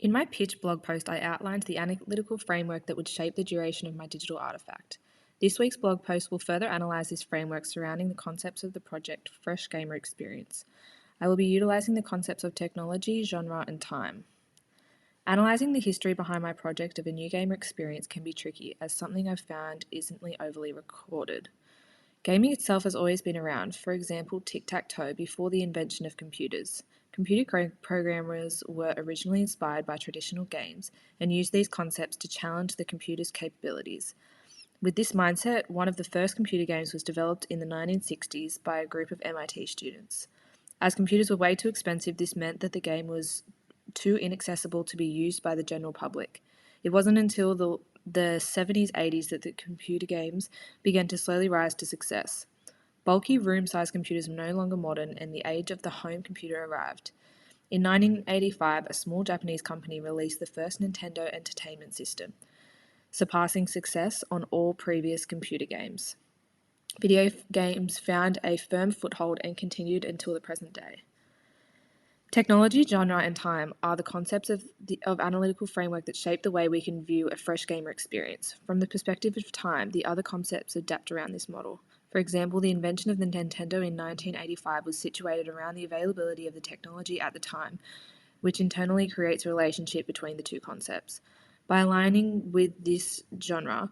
In my pitch blog post, I outlined the analytical framework that would shape the duration of my digital artifact. This week's blog post will further analyse this framework surrounding the concepts of the project Fresh Gamer Experience. I will be utilising the concepts of technology, genre, and time. Analysing the history behind my project of a new gamer experience can be tricky, as something I've found isn't overly recorded. Gaming itself has always been around, for example, tic-tac-toe before the invention of computers. Computer programmers were originally inspired by traditional games and used these concepts to challenge the computer's capabilities. With this mindset, one of the first computer games was developed in the 1960s by a group of MIT students. As computers were way too expensive, this meant that the game was too inaccessible to be used by the general public. It wasn't until the 70s, 80s that the computer games began to slowly rise to success. Bulky room-sized computers were no longer modern, and the age of the home computer arrived. In 1985, a small Japanese company released the first Nintendo Entertainment System, surpassing success on all previous computer games. Video games found a firm foothold and continued until the present day. Technology, genre, and time are the concepts of analytical framework that shape the way we can view a fresh gamer experience. From the perspective of time, the other concepts adapt around this model. For example, the invention of the Nintendo in 1985 was situated around the availability of the technology at the time, which internally creates a relationship between the two concepts. By aligning with this genre,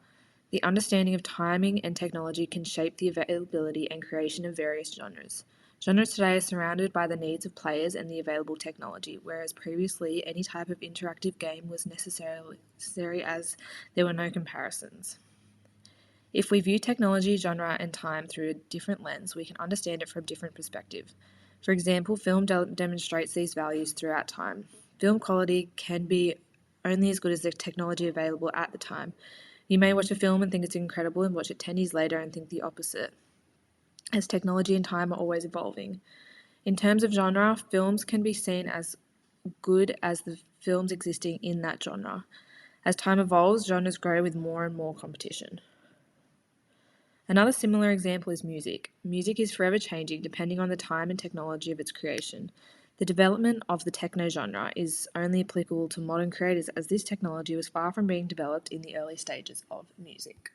the understanding of timing and technology can shape the availability and creation of various genres. Genres today are surrounded by the needs of players and the available technology, whereas previously any type of interactive game was necessary as there were no comparisons. If we view technology, genre, and time through a different lens, we can understand it from a different perspective. For example, film demonstrates these values throughout time. Film quality can be only as good as the technology available at the time. You may watch a film and think it's incredible and watch it 10 years later and think the opposite, as technology and time are always evolving. In terms of genre, films can be seen as good as the films existing in that genre. As time evolves, genres grow with more and more competition. Another similar example is music. Music is forever changing depending on the time and technology of its creation. The development of the techno genre is only applicable to modern creators, as this technology was far from being developed in the early stages of music.